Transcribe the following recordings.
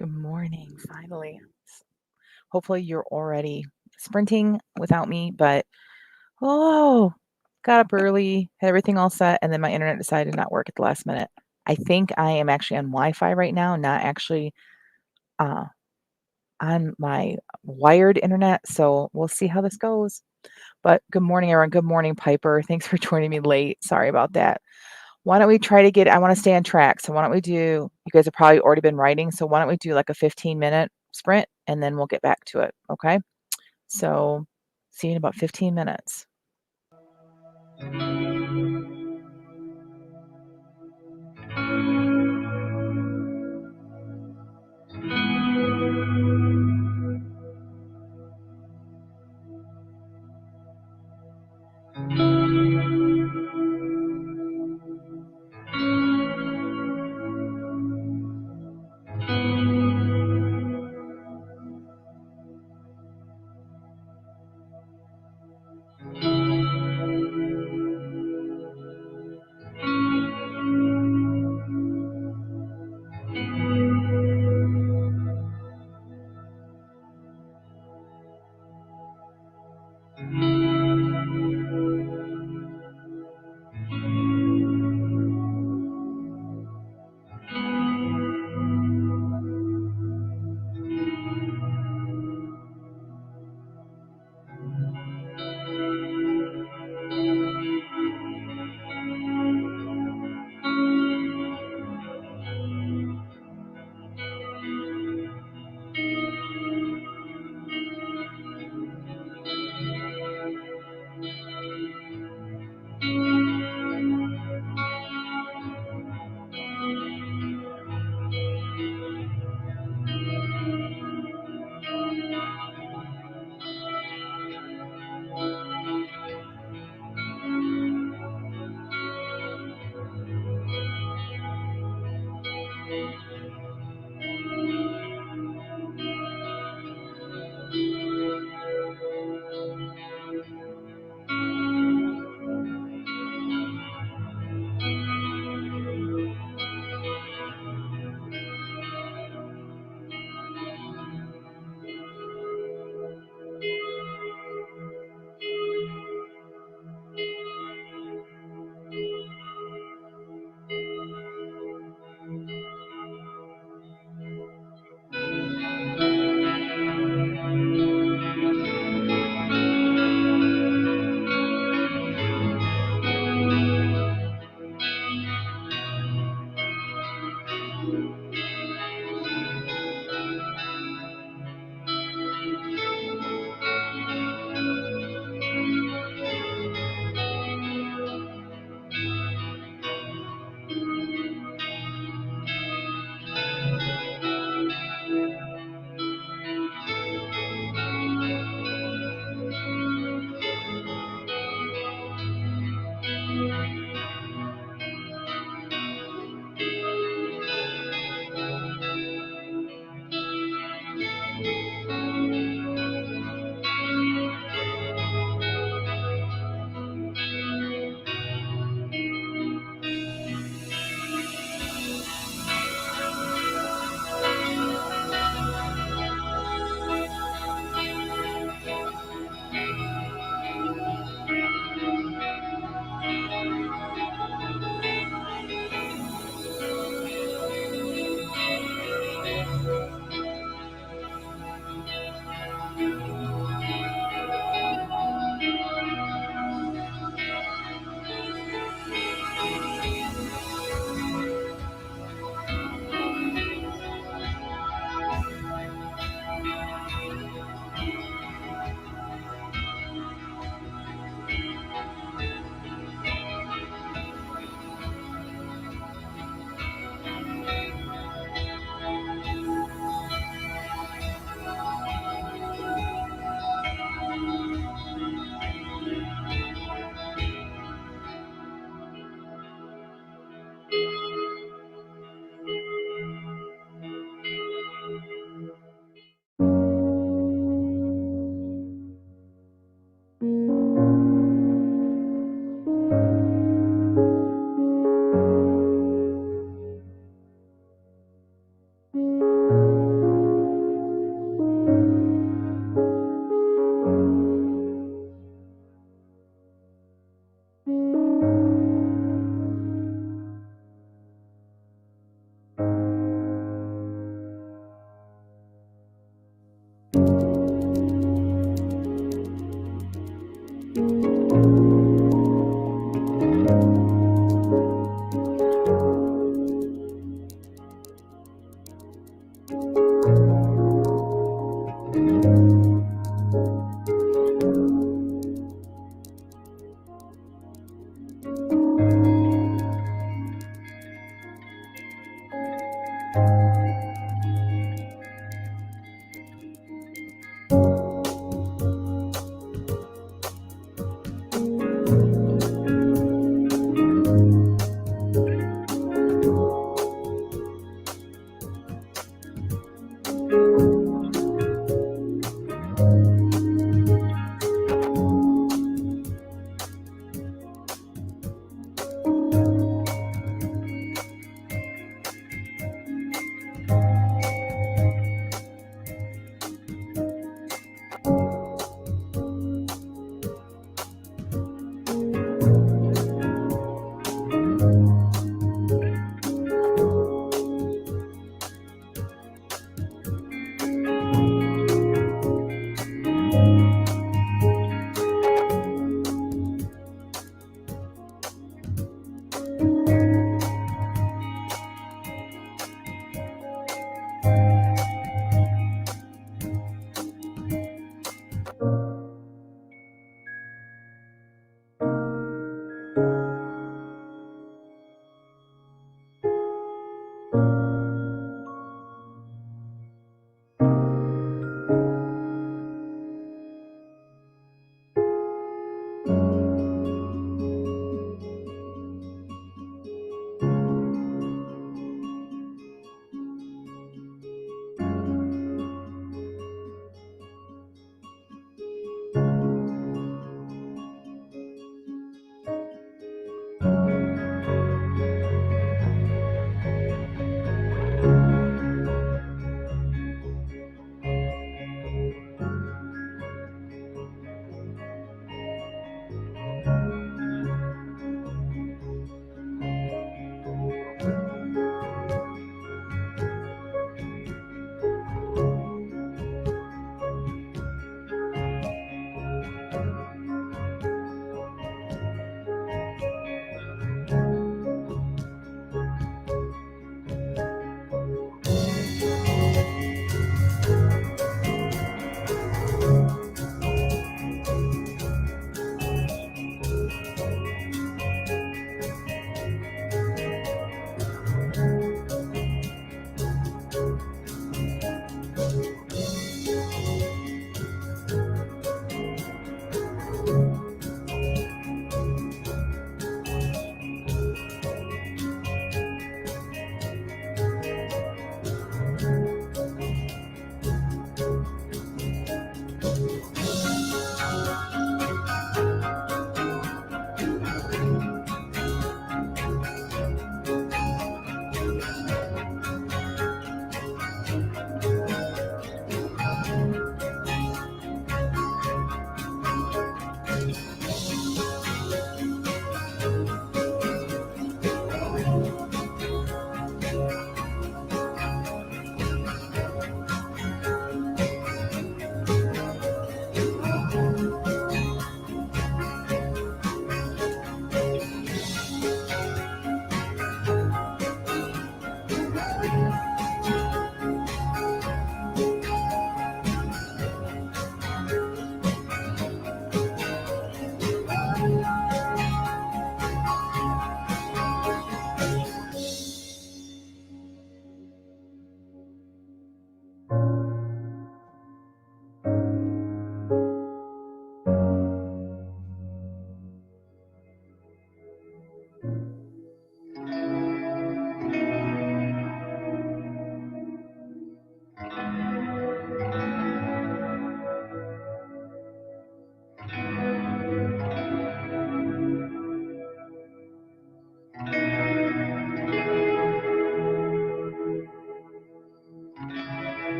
Good morning, finally. Hopefully you're already sprinting without me, but oh, got up early, had everything all set, and then my internet decided to not work at the last minute. I think I am actually on Wi-Fi right now, not actually uh, on my wired internet. So we'll see how this goes. But good morning, everyone. Good morning, Piper. Thanks for joining me late. Sorry about that. Why don't we try to I want to stay on track. So why don't we you guys have probably already been writing. So why don't we do like a 15-minute sprint and then we'll get back to it. Okay. So see you in about 15 minutes.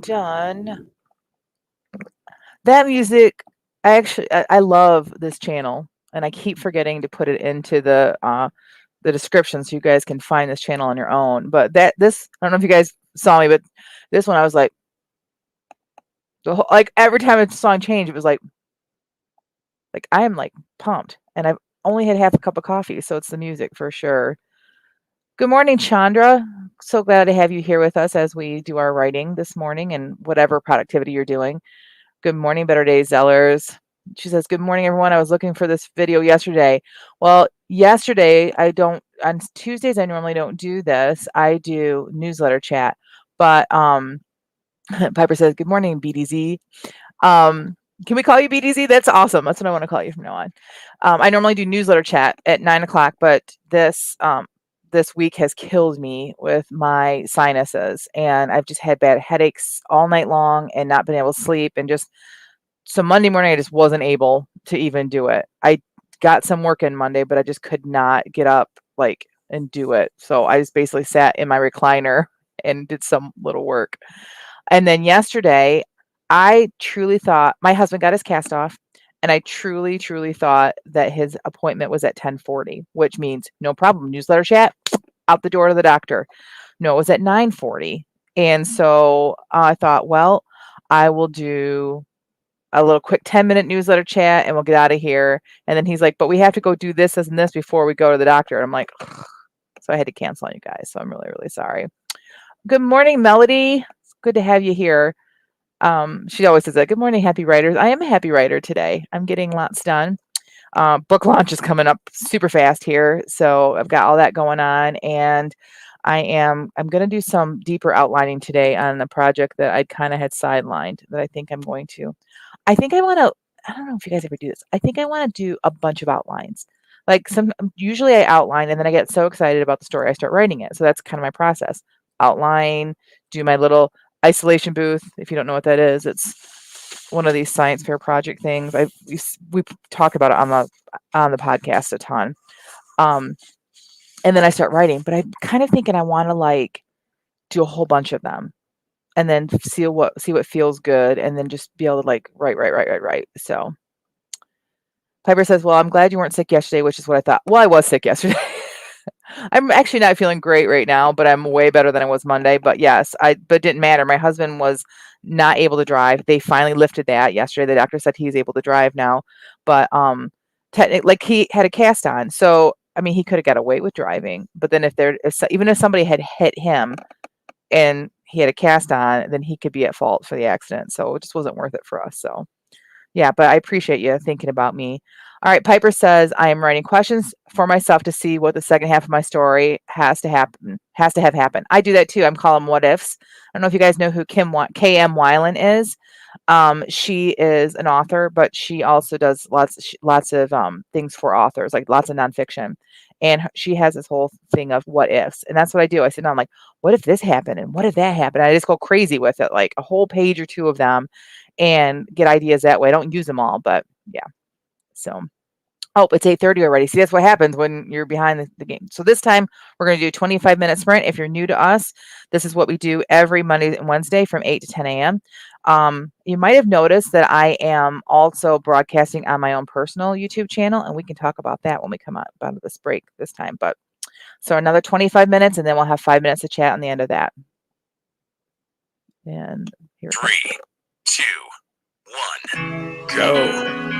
done. That music, I love this channel, and I keep forgetting to put it into the description so you guys can find this channel on your own. But this, I don't know if you guys saw me, but this one I was like, like every time a song changed, it was like I am like pumped, and I've only had half a cup of coffee, so it's the music for sure. Good morning, Chandra. So glad to have you here with us as we do our writing this morning and whatever productivity you're doing. Good morning, Better Days Zellers. She says, "Good morning, everyone. I was looking for this video yesterday." Well, yesterday, on Tuesdays, I normally don't do this. I do newsletter chat. But Piper says, "Good morning, BDZ." Can we call you BDZ? That's awesome. That's what I want to call you from now on. I normally do newsletter chat at 9 o'clock, but this week has killed me with my sinuses, and I've just had bad headaches all night long and not been able to sleep, and just so Monday morning I just wasn't able to even do it. I got some work in Monday, but I just could not get up and do it. So I just basically sat in my recliner and did some little work. And then yesterday, I truly thought my husband got his cast off, and I truly, truly thought that his appointment was at 10:40, which means no problem. Newsletter chat, out the door to the doctor. No, it was at 9:40. And so I thought, well, I will do a little quick 10-minute newsletter chat and we'll get out of here. And then he's like, but we have to go do this and this before we go to the doctor. And I'm like, ugh. So I had to cancel on you guys. So I'm really, really sorry. Good morning, Melody. It's good to have you here. She always says that. Good morning, happy writers. I am a happy writer today. I'm getting lots done. Book launch is coming up super fast here. So I've got all that going on, and I'm going to do some deeper outlining today on the project that I kind of had sidelined that I think I'm going to. I think I want to, I don't know if you guys ever do this. I think I want to do a bunch of outlines. Usually I outline and then I get so excited about the story, I start writing it. So that's kind of my process. Outline, do my little isolation booth. If you don't know what that is, it's one of these science fair project things. We talk about it on the podcast a ton. And then I start writing, but I'm kind of thinking I want to do a whole bunch of them and then see what feels good, and then just be able to write. So Piper says, "Well, I'm glad you weren't sick yesterday," which is what I thought. Well, I was sick yesterday. I'm actually not feeling great right now, but I'm way better than I was Monday. But yes, but it didn't matter. My husband was not able to drive. They finally lifted that yesterday. The doctor said he's able to drive now, but technically, he had a cast on, so I mean, he could have got away with driving. But then even if somebody had hit him and he had a cast on, then he could be at fault for the accident. So it just wasn't worth it for us. So yeah, but I appreciate you thinking about me. All right, Piper says, I am writing questions for myself to see what the second half of my story has to have happened. I do that too. I'm calling what ifs. I don't know if you guys know who K.M. Weiland is. She is an author, but she also does lots of things for authors, like lots of nonfiction. And she has this whole thing of what ifs. And that's what I do. I sit down, I'm like, what if this happened? And what if that happened? I just go crazy with it, like a whole page or two of them, and get ideas that way. I don't use them all, but yeah. So, oh, it's 8:30 already. See, that's what happens when you're behind the game. So this time we're going to do 25-minute sprint. If you're new to us, this is what we do every Monday and Wednesday from 8 to 10 a.m. You might have noticed that I am also broadcasting on my own personal YouTube channel, and we can talk about that when we come out of this break this time. But so another 25 minutes, and then we'll have 5 minutes to chat on the end of that. And here 3, 2, 1, go.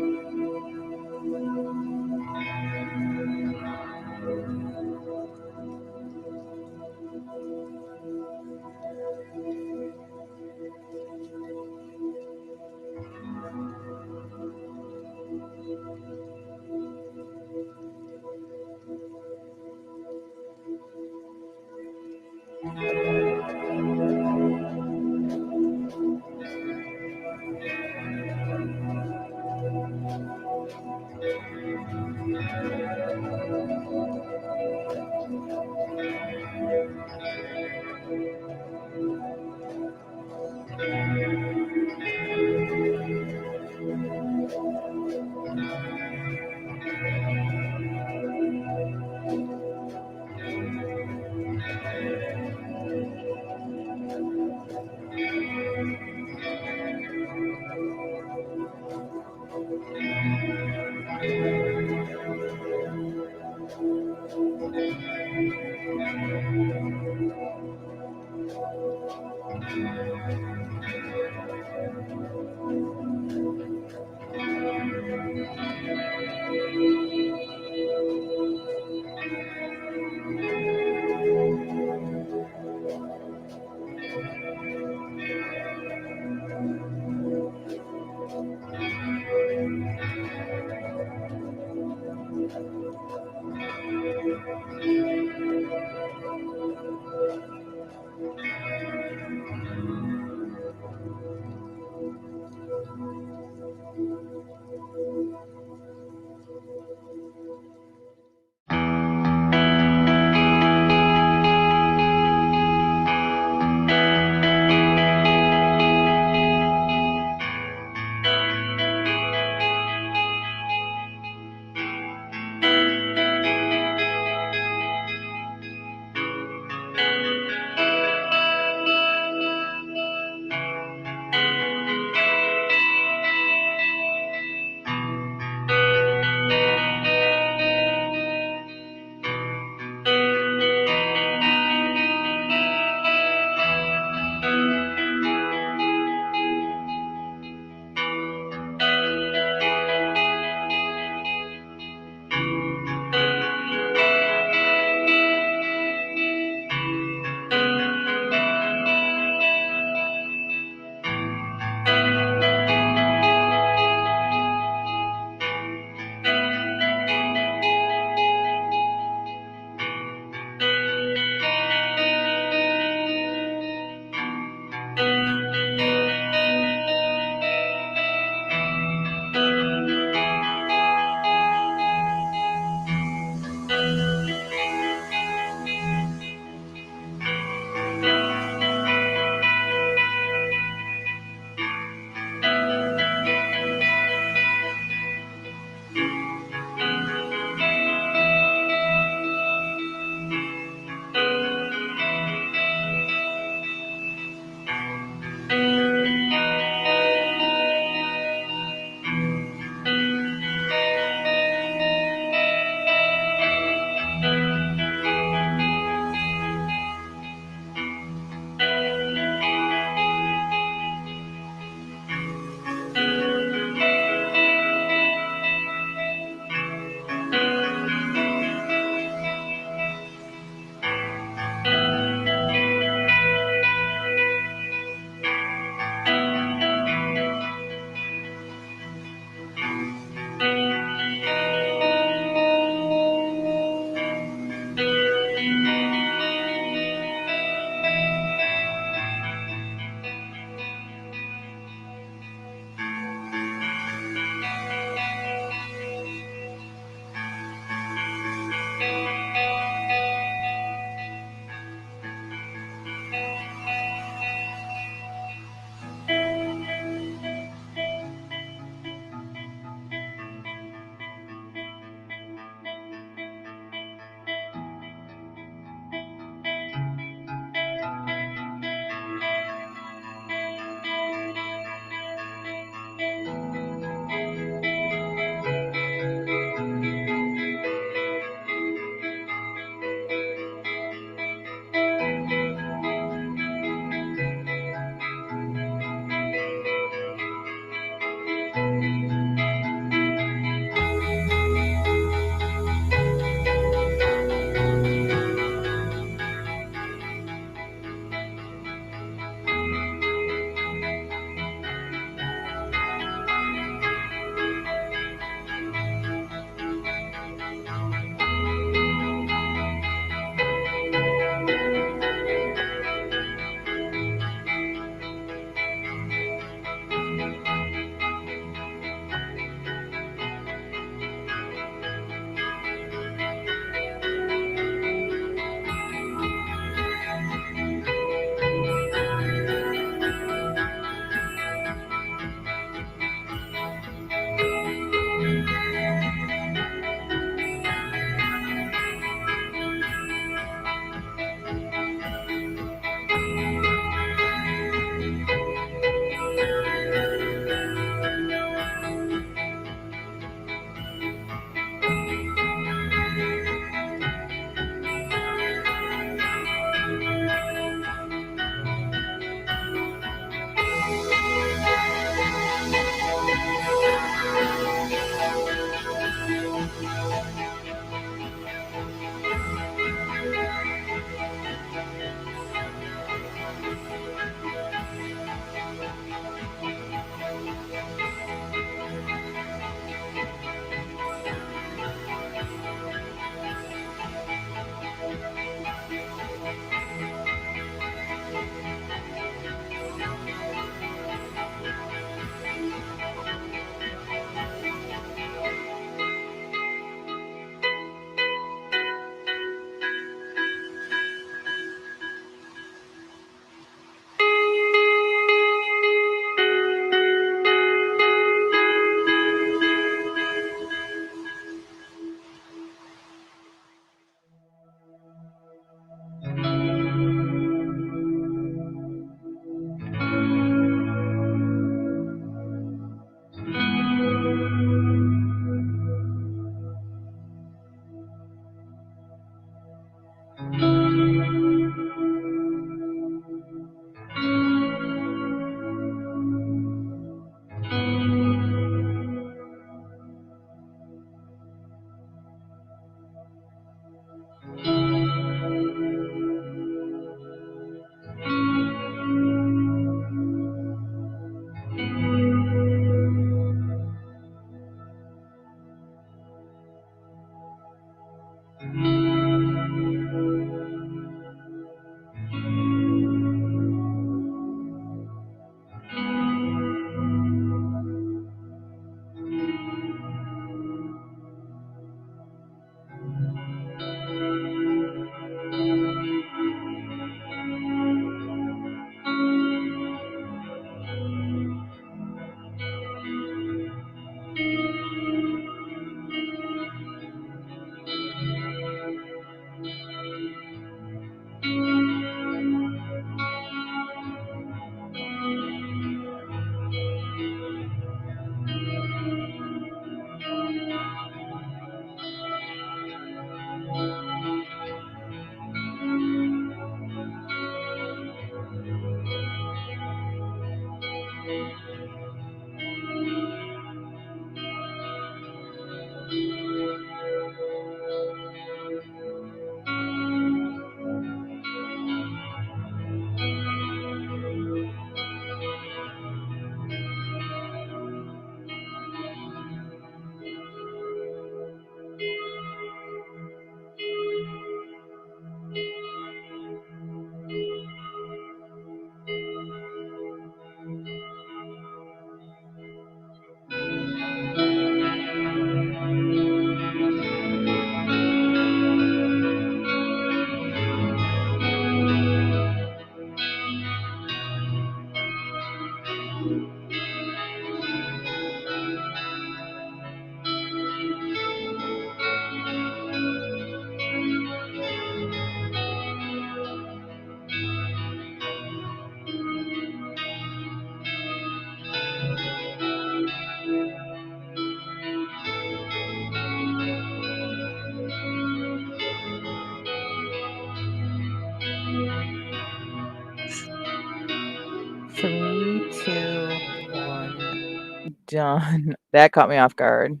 done. That caught me off guard.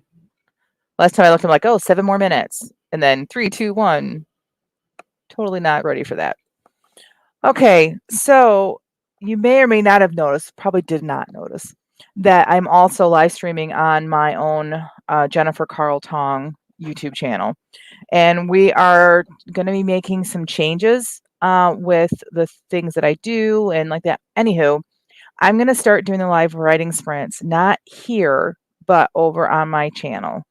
Last time I looked, I'm like, oh, 7 more minutes. And then 3, 2, 1. Totally not ready for that. Okay, so you may or may not have noticed, probably did not notice, that I'm also live streaming on my own Jennifer Carl Tong YouTube channel. And we are going to be making some changes with the things that I do and like that. Anywho, I'm going to start doing the live writing sprints, not here, but over on my channel,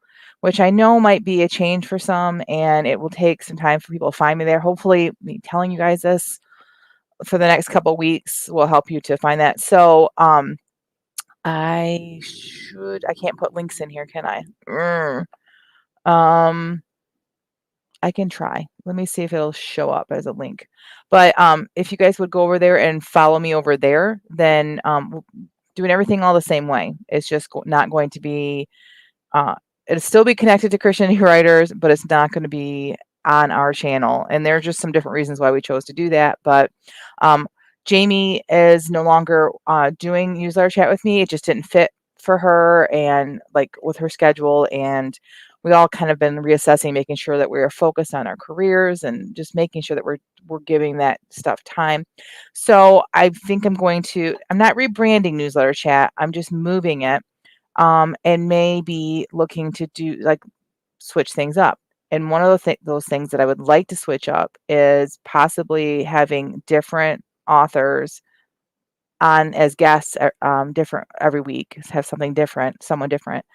which I know might be a change for some, and it will take some time for people to find me there. Hopefully, me telling you guys this for the next couple weeks will help you to find that. So, I can't put links in here, can I? I can try. Let me see if it'll show up as a link. But if you guys would go over there and follow me over there, then doing everything all the same way. It's just not going to be, it'll still be connected to Christian writers, but it's not going to be on our channel. And there are just some different reasons why we chose to do that. But Jamie is no longer doing newsletter chat with me. It just didn't fit for her and like with her schedule. And we all kind of been reassessing, making sure that we are focused on our careers and just making sure that we're giving that stuff time. So I think I'm not rebranding newsletter chat. I'm just moving it and maybe looking to do like switch things up. And one of those things that I would like to switch up is possibly having different authors on as guests, different every week, have something different, someone different,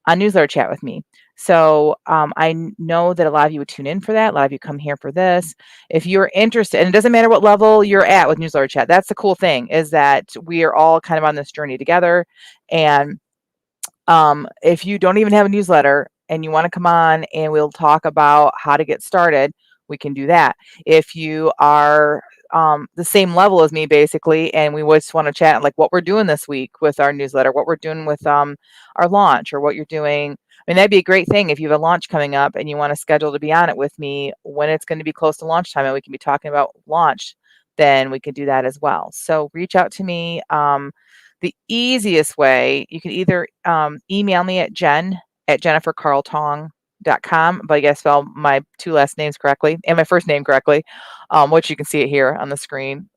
on newsletter chat with me. So I know that a lot of you would tune in for that. A lot of you come here for this. If you're interested, and it doesn't matter what level you're at with newsletter chat, that's the cool thing, is that we are all kind of on this journey together. And if you don't even have a newsletter and you want to come on and we'll talk about how to get started, we can do that. If you are the same level as me, basically, and we just want to chat like what we're doing this week with our newsletter, what we're doing with our launch, or what you're doing. I mean, that'd be a great thing if you have a launch coming up and you want to schedule to be on it with me when it's going to be close to launch time and we can be talking about launch, then we can do that as well. So reach out to me. The easiest way, you can either email me at jennifercarltong.com, but I guess spell my 2 last names correctly and my first name correctly, which you can see it here on the screen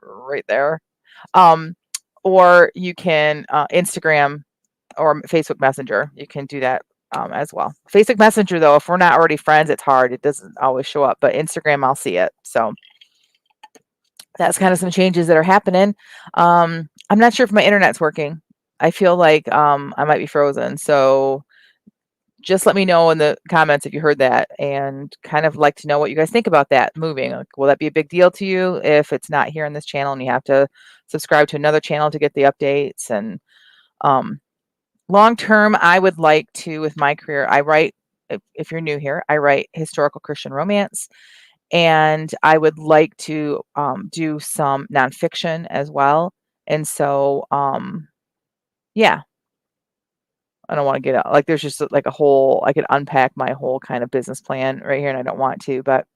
right there. Or you can Instagram or Facebook Messenger. You can do that as well. Facebook Messenger, though, if we're not already friends, it's hard. It doesn't always show up, but Instagram, I'll see it. So that's kind of some changes that are happening. I'm not sure if my internet's working. I feel like I might be frozen. So just let me know in the comments if you heard that, and kind of like to know what you guys think about that moving. Like, will that be a big deal to you if it's not here on this channel and you have to subscribe to another channel to get the updates? And long term, I would like to, with my career, I write, if you're new here, I write historical Christian romance. And I would like to do some nonfiction as well. And so, yeah, I don't want to get out. Like, there's just like a whole, I could unpack my whole kind of business plan right here, and I don't want to. But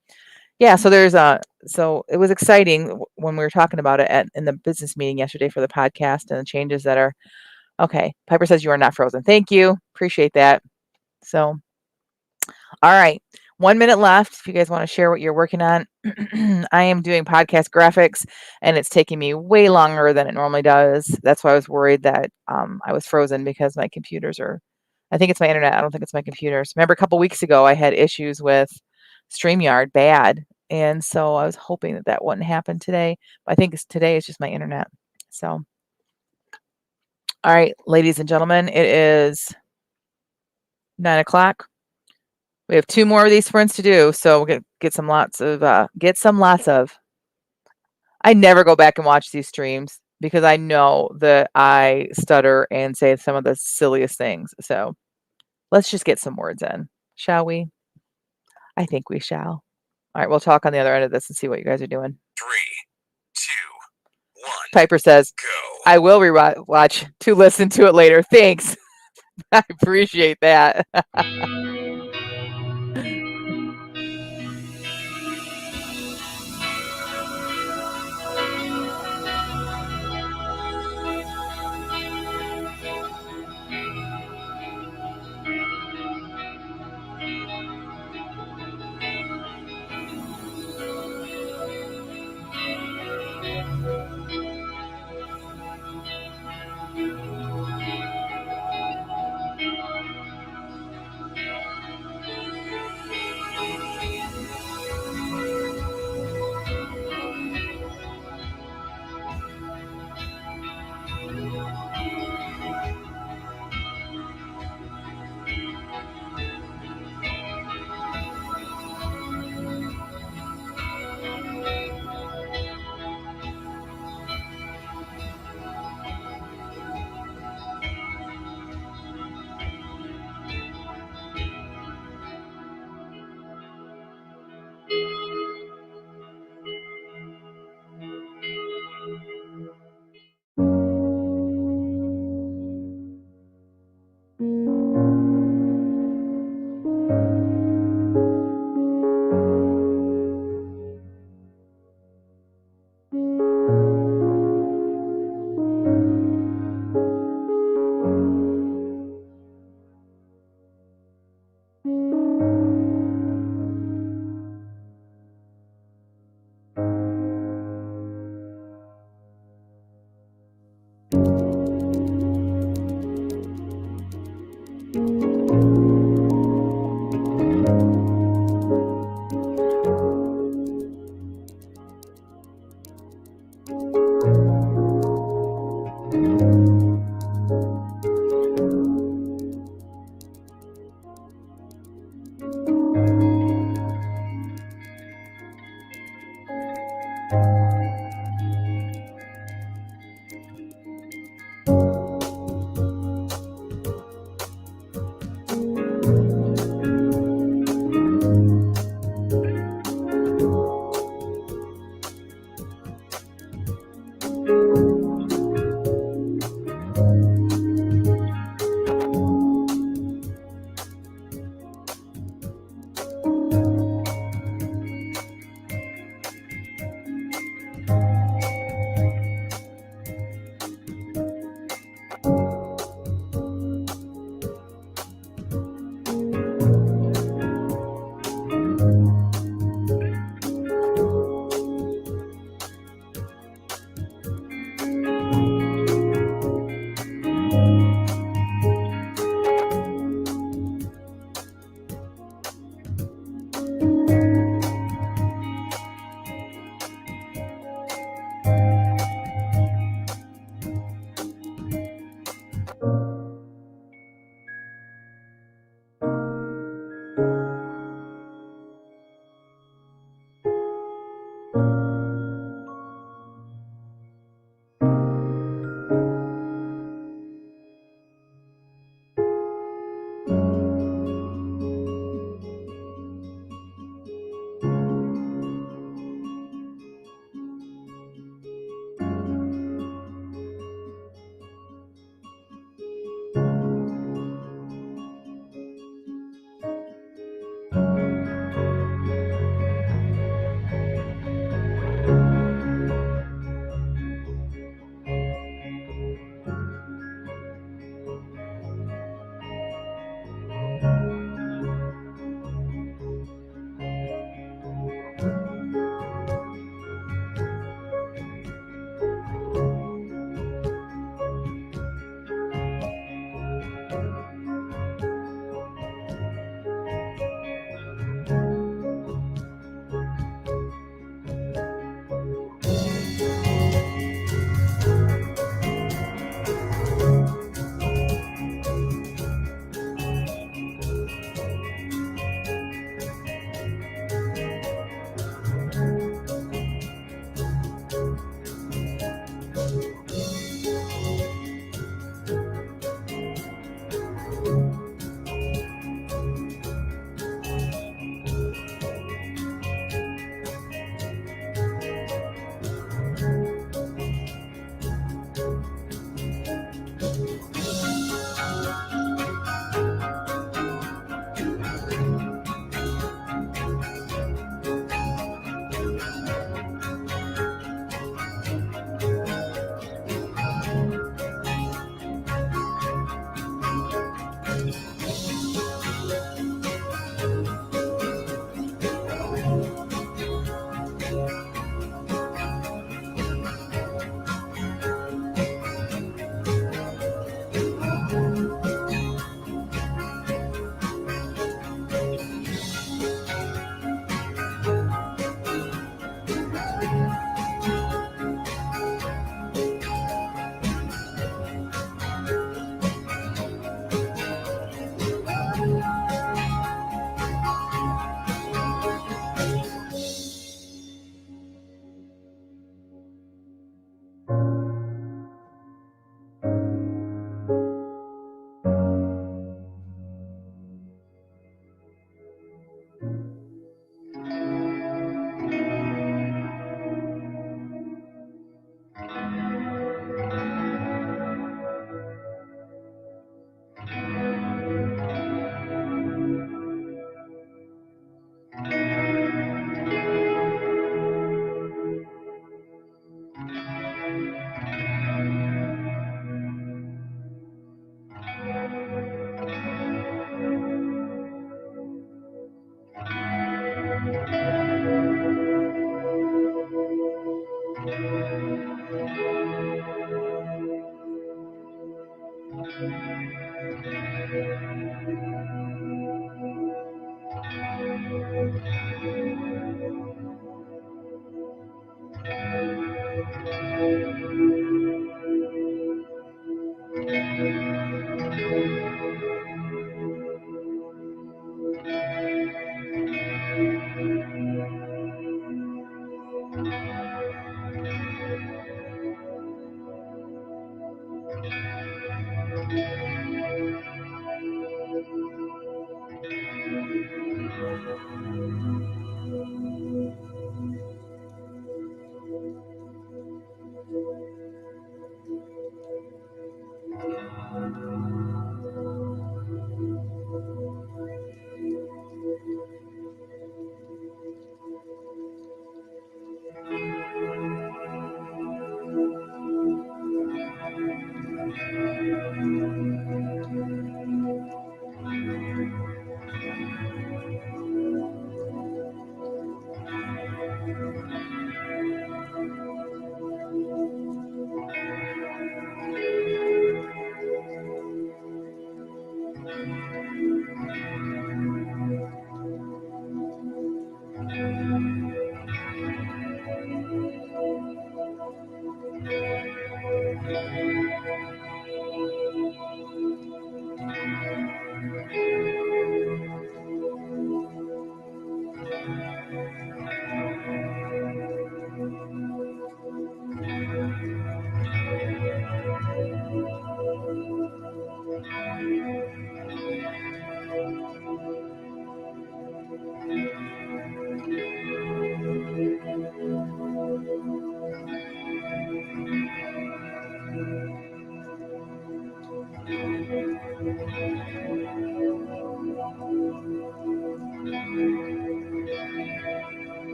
yeah, so so it was exciting when we were talking about it in the business meeting yesterday for the podcast and the changes that are, okay. Piper says you are not frozen. Thank you. Appreciate that. So, all right. 1 minute left. If you guys want to share what you're working on, I am doing podcast graphics and it's taking me way longer than it normally does. That's why I was worried that I was frozen because my computers I think it's my internet. I don't think it's my computers. Remember a couple weeks ago, I had issues with StreamYard bad. And so I was hoping that that wouldn't happen today. But I think today is just my internet. So, all right, ladies and gentlemen, it is 9 o'clock. We have 2 more of these sprints to do, so we'll get some lots of. I never go back and watch these streams because I know that I stutter and say some of the silliest things. So let's just get some words in, shall we? I think we shall. All right, we'll talk on the other end of this and see what you guys are doing. 3, 2, 1. Piper says, Go. I will rewatch to listen to it later. Thanks. I appreciate that.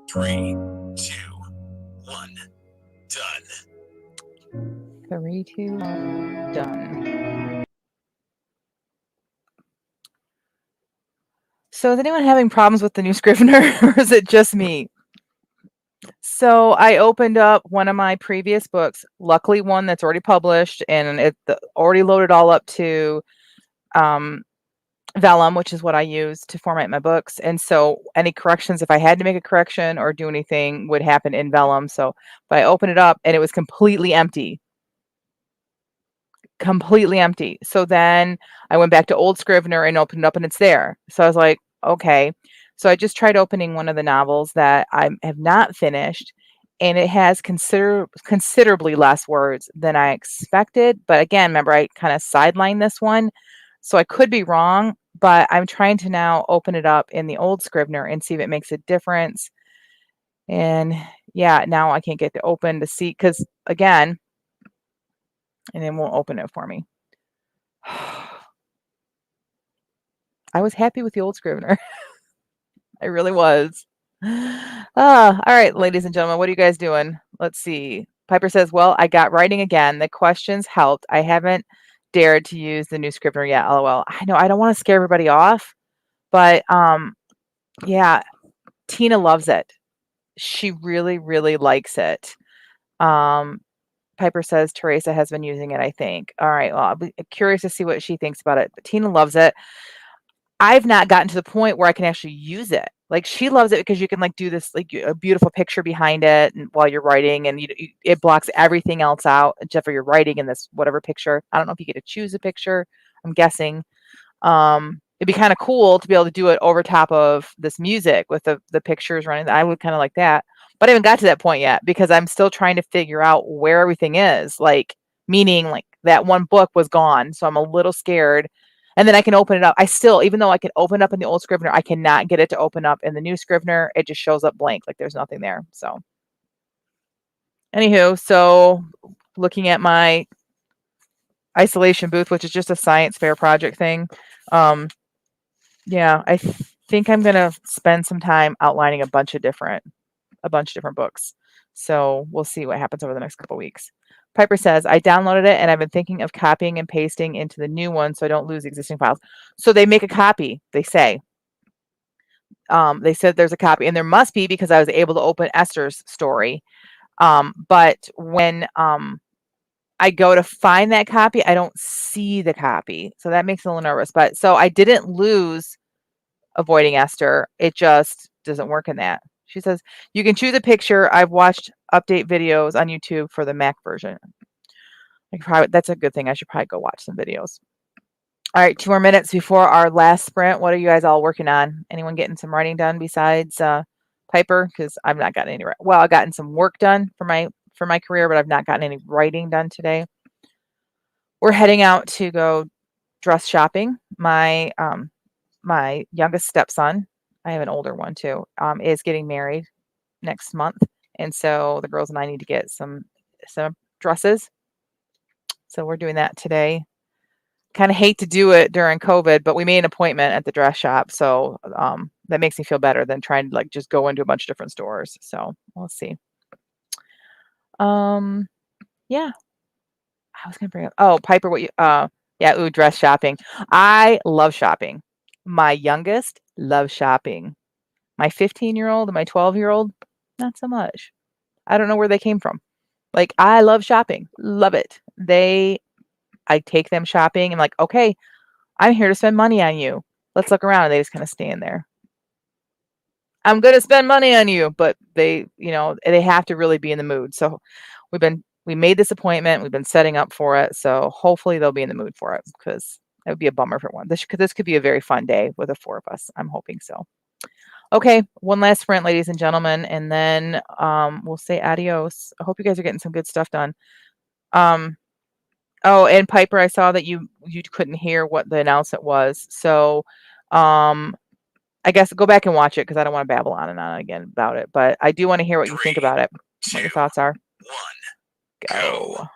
Three, two, one. Done. 3, 2, 1, done. So is anyone having problems with the new Scrivener, or is it just me? So I opened up one of my previous books, luckily one that's already published, and it already loaded all up to Vellum, which is what I use to format my books. And so any corrections, if I had to make a correction or do anything, would happen in Vellum. So but I opened it up and it was completely empty. Completely empty. So then I went back to old Scrivener and opened it up and it's there. So I was like, okay. So I just tried opening one of the novels that I have not finished, and it has considerably less words than I expected. But again, remember, I kind of sidelined this one. So I could be wrong, but I'm trying to now open it up in the old Scrivener and see if it makes a difference. And yeah, now I can't get to open to see, because again, and it won't open it for me. I was happy with the old Scrivener. I really was. All right, ladies and gentlemen, what are you guys doing? Let's see. Piper says, well, I got writing again. The questions helped. I haven't dared to use the new Scrivener yet. LOL. I know I don't want to scare everybody off, but yeah, Tina loves it. She really, really likes it. Piper says Teresa has been using it, I think. All right. Well, I'll be curious to see what she thinks about it. But Tina loves it. I've not gotten to the point where I can actually use it. Like, she loves it because you can like do this, like a beautiful picture behind it and while you're writing, and it blocks everything else out except for your writing in this whatever picture. I don't know if you get to choose a picture. I'm guessing. it'd be kind of cool to be able to do it over top of this music with the pictures running. I would kind of like that. But I haven't got to that point yet because I'm still trying to figure out where everything is. Like, meaning like that one book was gone. So I'm a little scared. And then I can open it up. I still, even though I can open up in the old Scrivener, I cannot get it to open up in the new Scrivener. It just shows up blank, like there's nothing there. So, anywho, so looking at my isolation booth, which is just a science fair project thing. Yeah, I think I'm gonna spend some time outlining a bunch of different books. So we'll see what happens over the next couple weeks. Piper says, I downloaded it and I've been thinking of copying and pasting into the new one so I don't lose existing files. So they make a copy, they say. They said there's a copy, and there must be because I was able to open Esther's story. But when I go to find that copy, I don't see the copy. So that makes me a little nervous. But so I didn't lose Avoiding Esther. It just doesn't work in that. She says, you can choose a picture. I've watched update videos on YouTube for the Mac version. That's a good thing. I should probably go watch some videos. All right, 2 more minutes before our last sprint. What are you guys all working on? Anyone getting some writing done besides Piper? Because I've not gotten any. Well, I've gotten some work done for my career, but I've not gotten any writing done today. We're heading out to go dress shopping. My youngest stepson, I have an older one too, is getting married next month, and so the girls and I need to get some dresses. So we're doing that today. Kind of hate to do it during COVID, but we made an appointment at the dress shop, so that makes me feel better than trying to like just go into a bunch of different stores. So we'll see. Yeah, I was gonna bring up. Piper, what you? Yeah, dress shopping. I love shopping. My youngest loves shopping. My 15-year-old and my 12-year-old, not so much. I don't know where they came from. Like, I love shopping. Love it. I take them shopping. I'm like, okay, I'm here to spend money on you. Let's look around. And they just kind of stand there. I'm going to spend money on you, but they have to really be in the mood. So we made this appointment. We've been setting up for it. So hopefully they'll be in the mood for it because it would be a bummer for one. This could be a very fun day with the 4 of us. I'm hoping so. Okay, one last sprint, ladies and gentlemen, and then we'll say adios. I hope you guys are getting some good stuff done. Oh, and Piper, I saw that you couldn't hear what the announcement was. So I guess go back and watch it because I don't want to babble on and on again about it. But I do want to hear what you think about it, what your thoughts are. 1, go.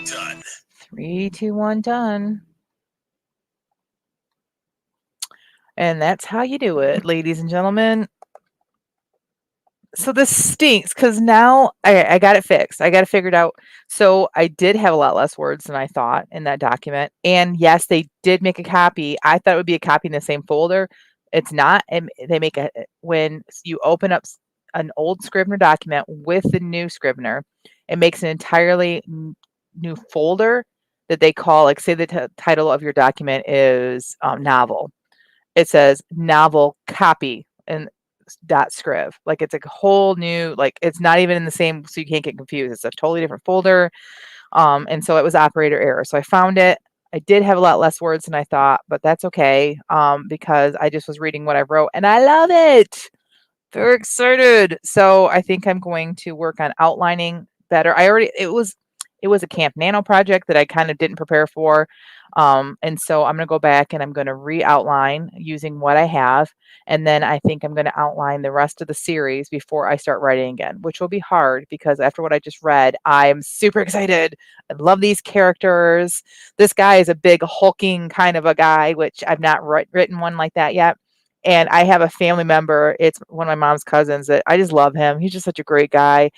Done. 3, 2, 1, done. And that's how you do it, ladies and gentlemen. So this stinks because now I got it fixed. I got it figured out. So I did have a lot less words than I thought in that document. And yes, they did make a copy. I thought it would be a copy in the same folder. It's not. And they make a when you open up an old Scrivener document with the new Scrivener, it makes an entirely new folder that they call, like, say the title of your document is novel. It says novel copy and .scriv. Like, it's a whole new, like, it's not even in the same, so you can't get confused. It's a totally different folder. And so it was operator error. So I found it. I did have a lot less words than I thought, but that's okay, because I just was reading what I wrote and I love it. Very excited. So I think I'm going to work on outlining better. It was a Camp Nano project that I kind of didn't prepare for. And so I'm going to go back and I'm going to re-outline using what I have. And then I think I'm going to outline the rest of the series before I start writing again, which will be hard because after what I just read, I am super excited. I love these characters. This guy is a big hulking kind of a guy, which I've not written one like that yet. And I have a family member, it's one of my mom's cousins that I just love him. He's just such a great guy.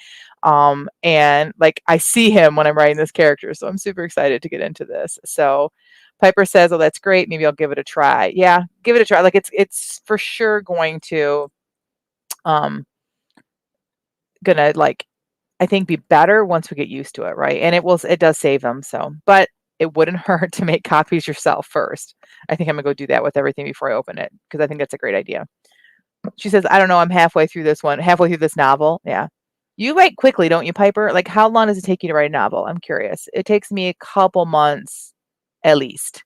And like I see him when I'm writing this character, so I'm super excited to get into this. So Piper says, "Oh, that's great. Maybe I'll give it a try." Yeah, give it a try. Like it's for sure going to um gonna like I think be better once we get used to it, right? And it does save them. So, but it wouldn't hurt to make copies yourself first. I think I'm gonna go do that with everything before I open it because I think that's a great idea. She says, I don't know, I'm halfway through halfway through this novel. Yeah. You write quickly, don't you, Piper? Like, how long does it take you to write a novel? I'm curious. It takes me a couple months at least.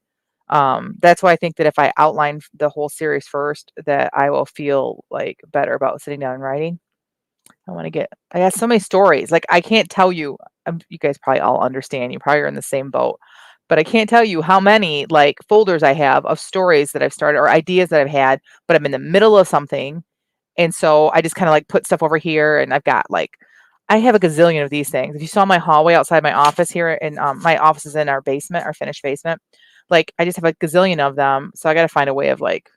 That's why I think that if I outline the whole series first, that I will feel like better about sitting down and writing. I got so many stories. Like, I can't tell you, you guys probably all understand. You probably are in the same boat, but I can't tell you how many like folders I have of stories that I've started or ideas that I've had, but I'm in the middle of something. And so I just kind of like put stuff over here and I have a gazillion of these things. If you saw my hallway outside my office here and my office is in our basement, our finished basement, like I just have a gazillion of them. So I got to find a way of like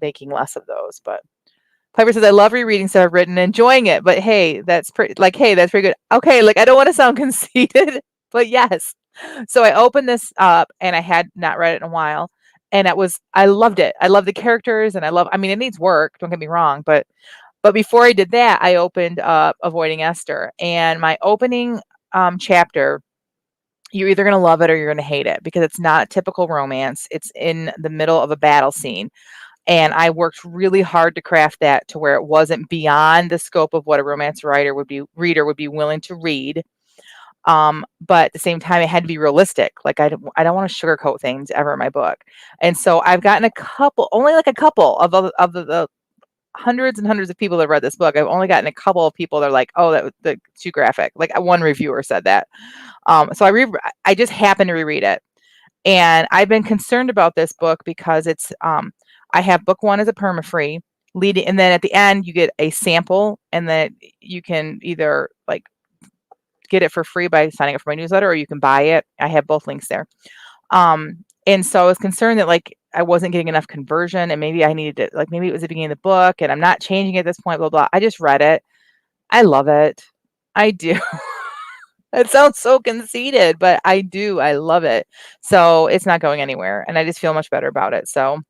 making less of those. But Piper says, I love rereading stuff I've written, enjoying it. But hey, hey, that's pretty good. Okay. Like I don't want to sound conceited, but yes. So I opened this up and I had not read it in a while. And I loved it. I love the characters and I mean, it needs work. Don't get me wrong, but before I did that, I opened up Avoiding Esther, and my opening chapter, you're either going to love it or you're going to hate it because it's not typical romance. It's in the middle of a battle scene. And I worked really hard to craft that to where it wasn't beyond the scope of what a romance reader would be willing to read. But at the same time, it had to be realistic. Like I don't want to sugarcoat things ever in my book. And so I've gotten only like a couple of the hundreds and hundreds of people that read this book. I've only gotten a couple of people that are like, "Oh, that's too graphic." Like one reviewer said that. So I just happened to reread it, and I've been concerned about this book because I have book one as a perma-free leading, and then at the end you get a sample, and then you can either like get it for free by signing up for my newsletter, or you can buy it. I have both links there. And so I was concerned that like I wasn't getting enough conversion and maybe I needed to like maybe it was the beginning of the book and I'm not changing it at this point, blah, blah. I just read it. I love it. I do. It sounds so conceited, but I do. I love it. So it's not going anywhere and I just feel much better about it. So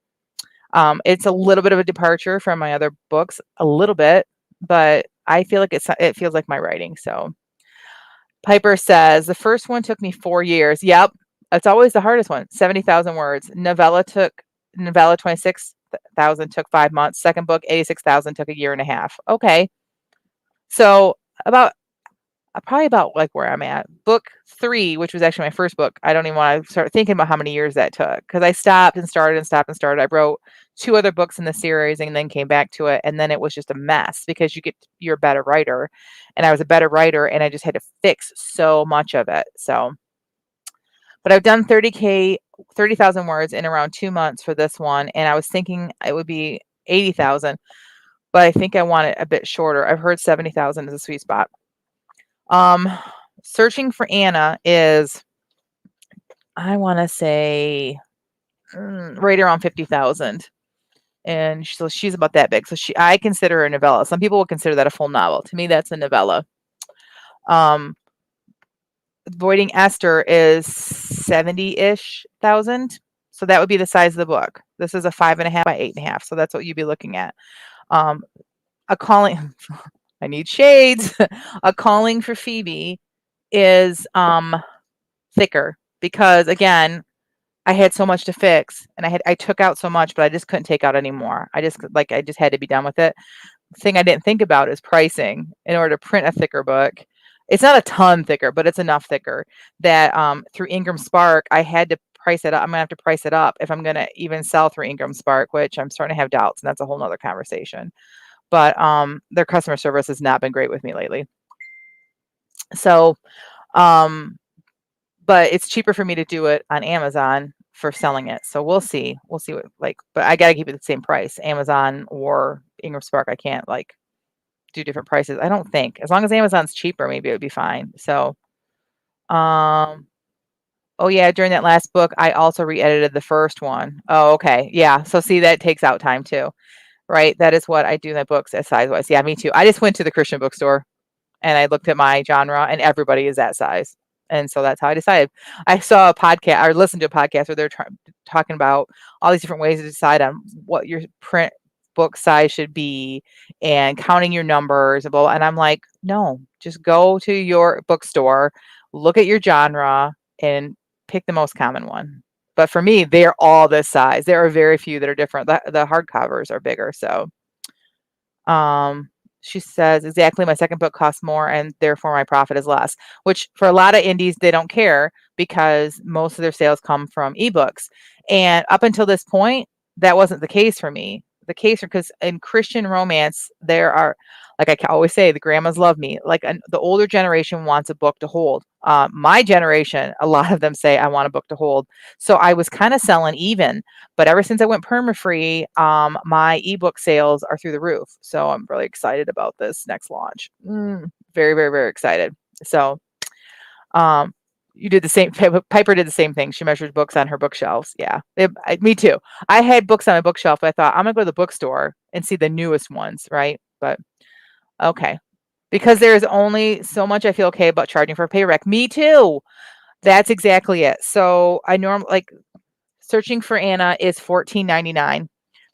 it's a little bit of a departure from my other books, a little bit, but I feel like it feels like my writing. So Piper says the first one took me 4 years. Yep. It's always the hardest one. 70,000 words. Novella 26,000 took 5 months. Second book 86,000 took a year and a half. Okay. So probably about like where I'm at. Book 3, which was actually my first book. I don't even want to start thinking about how many years that took because I stopped and started and stopped and started. I wrote 2 other books in the series and then came back to it. And then it was just a mess because you're a better writer. And I was a better writer and I just had to fix so much of it. So, but I've done 30,000 words in around 2 months for this one. And I was thinking it would be 80,000, but I think I want it a bit shorter. I've heard 70,000 is a sweet spot. Searching for Anna is, I want to say, right around 50,000. And so she's about that big. So I consider her a novella. Some people will consider that a full novel. To me, that's a novella. Avoiding Esther is 70-ish thousand. So that would be the size of the book. This is a 5.5 by 8.5. So that's what you'd be looking at. A calling, I need shades. A Calling for Phoebe is thicker because again, I had so much to fix and I took out so much, but I just couldn't take out anymore. I just had to be done with it. The thing I didn't think about is pricing in order to print a thicker book. It's not a ton thicker, but it's enough thicker that through Ingram Spark, I had to price it up. I'm gonna have to price it up if I'm gonna even sell through Ingram Spark, which I'm starting to have doubts, and that's a whole nother conversation. but their customer service has not been great with me lately. So, but it's cheaper for me to do it on Amazon for selling it. So we'll see. We'll see what but I gotta keep it the same price. Amazon or Ingram Spark, I can't do different prices. I don't think. As long as Amazon's cheaper, maybe it would be fine. So, oh yeah, during that last book, I also re-edited the first one. Oh, okay. Yeah. So see, that takes out time too, right? That is what I do in my books as size-wise. Yeah, me too. I just went to the Christian bookstore and I looked at my genre and everybody is that size. And so that's how I decided. I saw a podcast or listened to a podcast where they're talking about all these different ways to decide on what your print book size should be and counting your numbers and blah, blah. And I'm like, no, just go to your bookstore, look at your genre and pick the most common one. But for me, they're all this size. There are very few that are different. The hardcovers are bigger. So, she says, exactly, my second book costs more and therefore my profit is less, which for a lot of indies, they don't care because most of their sales come from ebooks. And up until this point, that wasn't the case for me. The case, because in Christian romance, there are, like I always say, the grandmas love me. Like the older generation wants a book to hold. My generation, a lot of them say, I want a book to hold. So I was kind of selling even. But ever since I went perma-free, my ebook sales are through the roof. So I'm really excited about this next launch. Very, very, very excited. So you did the same. Piper did the same thing. She measured books on her bookshelves. Yeah, me too. I had books on my bookshelf. But I thought I'm gonna go to the bookstore and see the newest ones, right? But okay, because there's only so much I feel okay about charging for a paperback. Me too. That's exactly it. So I normally searching for Anna is $14.99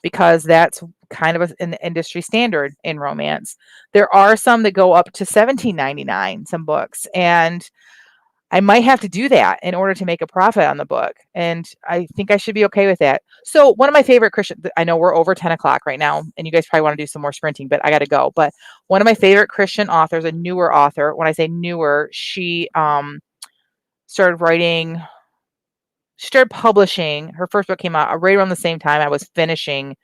because that's kind of an industry standard in romance. There are some that go up to $17.99, some books, and I might have to do that in order to make a profit on the book. And I think I should be okay with that. So one of my favorite Christian, I know we're over 10 o'clock right now and you guys probably want to do some more sprinting, but I got to go. But one of my favorite Christian authors, a newer author, when I say newer, she started writing, she started publishing. Her first book came out right around the same time I was finishing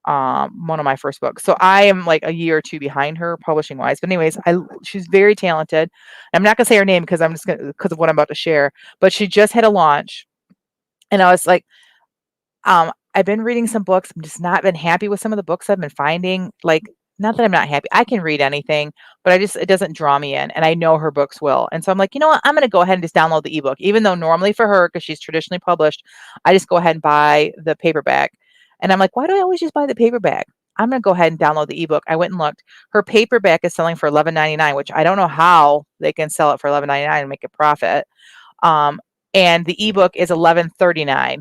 one of my first books. So I am like a year or two behind her publishing wise. But anyways, she's very talented. I'm not gonna say her name because I'm just gonna because of what I'm about to share. But she just had a launch, and I was like, I've been reading some books. I'm just not been happy with some of the books I've been finding. Like, not that I'm not happy. I can read anything, but it doesn't draw me in. And I know her books will. And so I'm like, you know what? I'm gonna go ahead and just download the ebook, even though normally for her, because she's traditionally published, I just go ahead and buy the paperback. And I'm like, why do I always just buy the paperback? I'm gonna go ahead and download the ebook. I went and looked. Her paperback is selling for $11.99, which I don't know how they can sell it for $11.99 and make a profit. And the ebook is $11.39.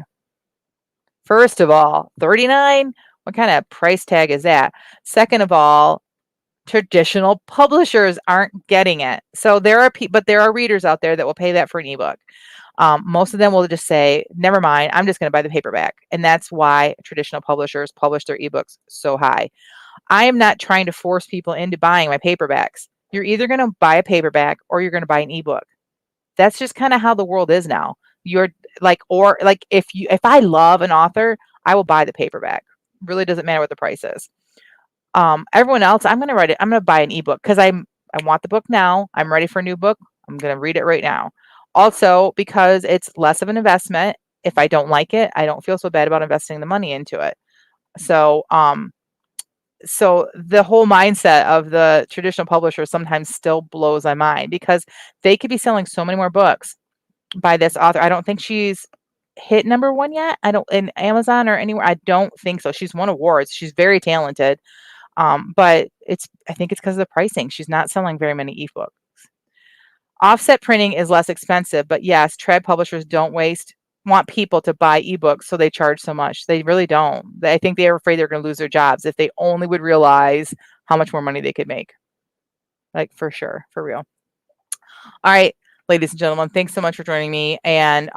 First of all, 39? What kind of price tag is that? Second of all, traditional publishers aren't getting it. So there are readers out there that will pay that for an ebook. Most of them will just say, never mind, I'm just going to buy the paperback. And that's why traditional publishers publish their ebooks so high. I am not trying to force people into buying my paperbacks. You're either going to buy a paperback or you're going to buy an ebook. That's just kind of how the world is now. You're if I love an author, I will buy the paperback. Really doesn't matter what the price is. Everyone else, I'm going to write it. I'm going to buy an ebook because I want the book now. I'm ready for a new book. I'm going to read it right now. Also, because it's less of an investment. If I don't like it, I don't feel so bad about investing the money into it. So, so the whole mindset of the traditional publisher sometimes still blows my mind because they could be selling so many more books by this author. I don't think she's hit number one yet. I don't in Amazon or anywhere. I don't think so. She's won awards. She's very talented. But I think it's because of the pricing. She's not selling very many ebooks. Offset printing is less expensive, but yes, trad publishers want people to buy ebooks, so they charge so much. They really don't. I think they're afraid they're going to lose their jobs if they only would realize how much more money they could make. Like for sure, for real. All right, ladies and gentlemen, thanks so much for joining me. And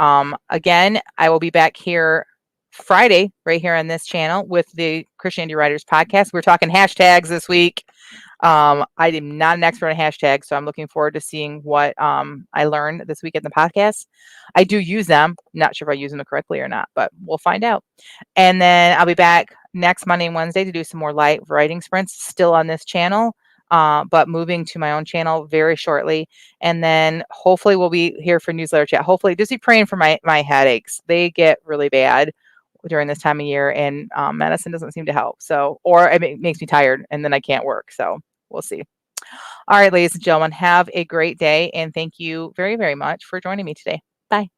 again, I will be back here Friday, right here on this channel with the Christianity Writers podcast. We're talking hashtags this week. I am not an expert on hashtags, so I'm looking forward to seeing what I learned this week in the podcast. I do use them. Not sure if I use them correctly or not, but we'll find out. And then I'll be back next Monday and Wednesday to do some more light writing sprints still on this channel, but moving to my own channel very shortly. And then hopefully we'll be here for newsletter chat. Hopefully just be praying for my headaches. They get really bad during this time of year, and medicine doesn't seem to help. So, or it makes me tired and then I can't work. So we'll see. All right, ladies and gentlemen, have a great day. And thank you very, very much for joining me today. Bye.